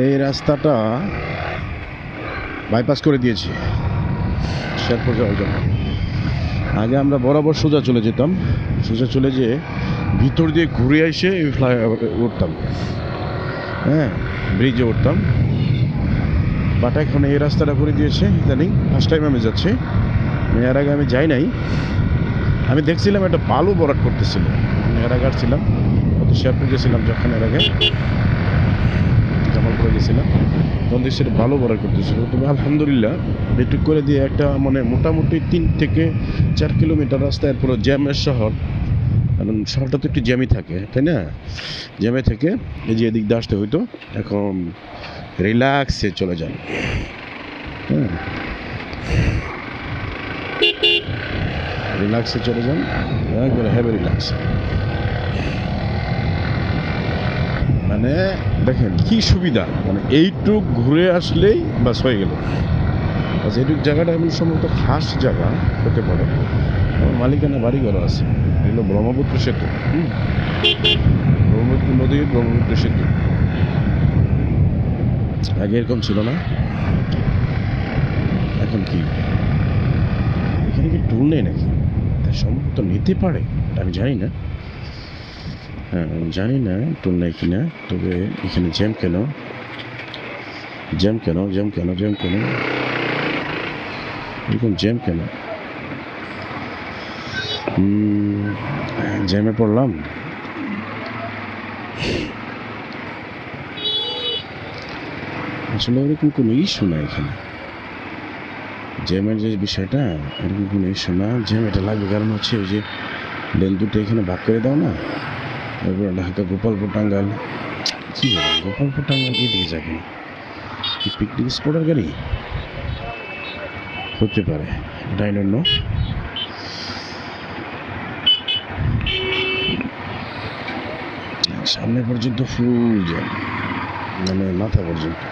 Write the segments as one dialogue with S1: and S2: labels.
S1: এই রাস্তাটা বাইপাস করে দিয়েছি শেরপুর যাওয়ার জন্য। আগে আমরা বরাবর সোজা চলে যেতাম, সোজা চলে যেয়ে ভিতর দিয়ে ঘুরে এসে ফ্লাইওভারে উঠতাম, হ্যাঁ ব্রিজে উঠতাম। বাট এখন এই রাস্তাটা করে দিয়েছে ইদানিং, ফার্স্ট টাইম আমি যাচ্ছি। এর আগে আমি যাই নাই। আমি দেখছিলাম একটা বালু ভরাট করতেছিল, এর আগে ছিলাম কত শেরপুর গেছিলাম যখন, এর আগে জামালপুরে গেছিলাম তখন দেখছি এটা ভালো ভরাট করতেছিল। তবে আলহামদুলিল্লাহ এটুক করে দিয়ে একটা মানে মোটামুটি 3 থেকে 4 কিলোমিটার রাস্তা, এরপর জ্যামের শহর, কারণ শহরটা তো একটু জ্যামই থাকে তাই না, জ্যামে থেকে এই যে এদিক দিয়ে আসতে হইতো, এখন রিল্যাক্সে চলে যান। হ্যাঁ রিল্যাক্সে চলে যান, একবারে হ্যাভি রিল্যাক্স। মানে দেখেন কি সুবিধা, মানে এইটুক ঘুরে আসলেই বাস হয়ে গেল। আচ্ছা এইটুক জায়গাটা এমন সম্ভবত খাস জায়গা হতে পারে, আমার মালিকানা বাড়িঘর আছে। এগুলো ব্রহ্মপুত্র সেতু, ব্রহ্মপুত্র নদীর ব্রহ্মপুত্র সেতু। আগে এরকম ছিল না, এখন কি এখানে কি টুল নেই নাকি? সম্ভবত নিতে পারে, আমি জানি না। হ্যাঁ জানি না টুল নেই কিনা। তবে এখানে জ্যাম কেন, জ্যাম কেন, জ্যাম কেন, জ্যাম কেন, এরকম জ্যাম কেন? জ্যামে পড়লাম। আসলে ওরকম কোনো ইস্যু না এখানে, জ্যামের যে বিষয়টা এরকম কোনো ইস্যু না। জ্যাম এটা লাগবে কারণ হচ্ছে ওই যে লেন দুটো এখানে ভাগ করে দাও না, এরপর ঢাকা গোপালপুর টাঙ্গাইল, কী হবে গোপালপুর টাঙ্গাইল এদিকে যাবে কি পিকনিক স্পটের গাড়ি হতে পারে, আই ডোন্ট নো। সামনে পর্যন্ত ফুল জ্যাম, মানে মাথা পর্যন্ত।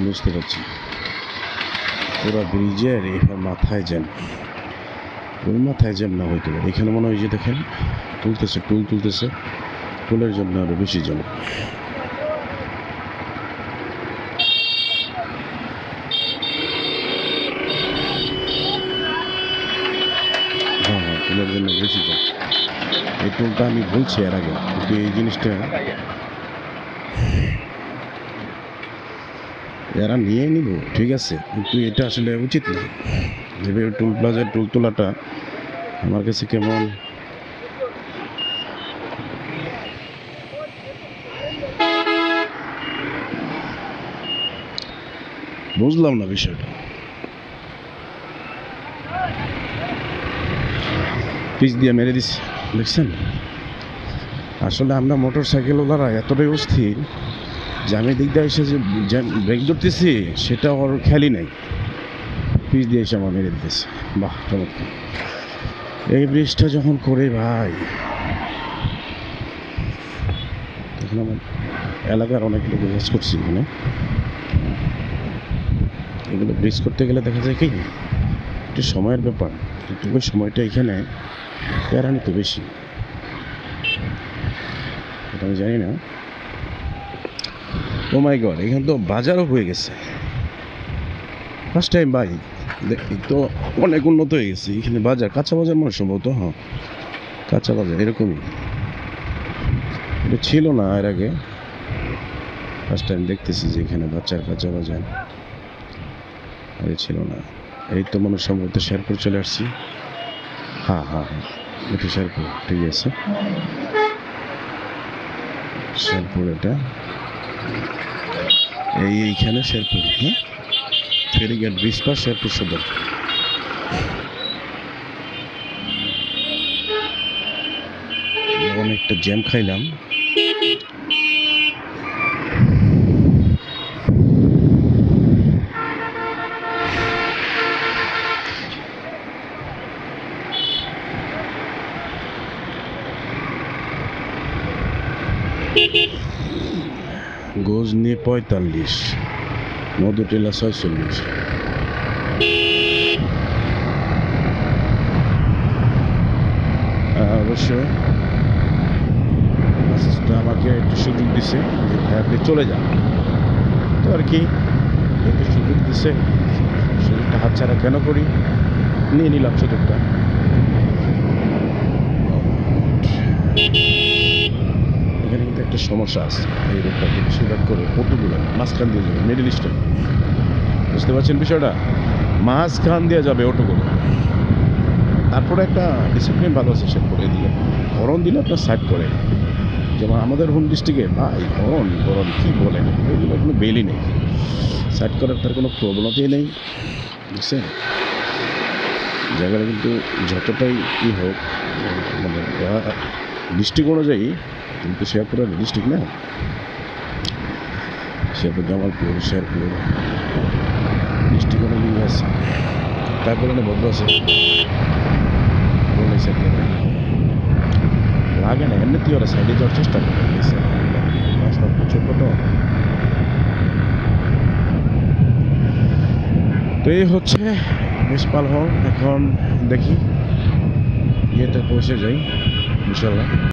S1: বুঝতে পারছি পুরো ব্রিজের এবার মাথায় জ্যাম, ওই মাথায় জ্যাম না হইতে পারে। এখানে মনে হয় যে দেখেন তুলতেছে, টুল তুলতেছে, টুলের জন্য আরো বেশি জ্যাম। হ্যাঁ হ্যাঁ টুলের জন্য বেশি জ্যাম। এই টুলটা আমি বলছি এর আগে, কিন্তু এই জিনিসটা এরা নিয়ে নিব ঠিক আছে, কিন্তু এটা আসলে উচিত না। ভেবে টুল প্লাজার টুল তোলাটা আমার কাছে কেমন বুঝলাম না বিষয়টা। পিচ দিয়ে মেরে দিস দেখছেন। আসলে আমরা মোটর সাইকেলওয়ালারা এতটাই অস্থির যে আমি দিক দিয়ে এসে যে ব্রেক ধরতেছি সেটা ওর খেয়ালই নেই, পিচ দিয়ে এসে আমার মেরে দিতেছে। বাহ চমৎকার। এই ব্রিজটা যখন করে ভাই, তখন আমার এলাকার অনেক লোক কাজ করছি এখানে। এগুলো ব্রিজ করতে গেলে দেখা যায় কি একটু সময়ের ব্যাপার, কিন্তু ওই সময়টা এখানে প্যারানি তো বেশি, এটা আমি জানি না। ও মাই গড, এখানে তো বাজারও হয়ে গেছে ফার্স্ট টাইম ভাই, তো অনেক উন্নত হয়ে গেছে এখানে বাজার, কাঁচা বাজার মনে সম্ভবত, হ্যাঁ কাঁচা বাজার এরকমই, এটা ছিল না এর আগে। ফার্স্ট টাইম দেখতেছি যে এখানে বাচ্চার কাঁচা বাজার, আরে ছিল না। এই তো মনে সম্ভবত শেরপুর চলে আসছি। হ্যাঁ হ্যাঁ হ্যাঁ এটা শেরপুর, ঠিক আছে শেরপুর, এটা এইখানে শেরপুর, হ্যাঁ ফেরিঘাট ব্রিজ পার শেরপুর সদর। অনেকটা জ্যাম খাইলাম। গজনি 45, মধুটিলা 46। অবশ্যই বাসটা আমাকে একটু সুযোগ দিছে যে ভাই আপনি চলে যান, তো আর কি যেহেতু সুযোগ দিছে সুযোগটা হাতছাড়া কেন করি, নিয়ে নিলাম সুযোগটা। এখানে কিন্তু একটা সমস্যা আছে, এই রোডটাকে বেশিরভাগ করে অটোগুলো মাঝখান দিয়ে যাবে, মিডিল স্টেপ, বুঝতে পারছেন বিষয়টা, মাঝখান দিয়ে যাবে অটোগুলো। তারপরে একটা ডিসিপ্লিন ভালো আছে, সেট করে দিলে হরন দিলে আপনার সাইড করে, যেমন আমাদের হোম ডিস্ট্রিক্টে ভাই হরন হরন কী বলেন, ওইগুলো কোনো বেলই নেই, সাইড করার তার কোনো প্রবণতাই নেই, বুঝছেন। জায়গাটা কিন্তু যতটাই ই হোক মানে ডিস্ট্রিক্ট অনুযায়ী, কিন্তু শেরপুরের ডিস্ট্রিক্ট না, শেরপুর, জামালপুর, শেরপুর ডিস্ট্রিক্ট অনুযায়ী আছে, তারপরে না ভদ্র আছে লাগে না, এমনিতেই ওরা সাইডে যাওয়ার চেষ্টা করে রাস্তা ছোট তো। তো এই হচ্ছে মিউনিসিপাল হল। এখন দেখি ইয়েতে পৌঁছে যাই ইনশাল্লাহ।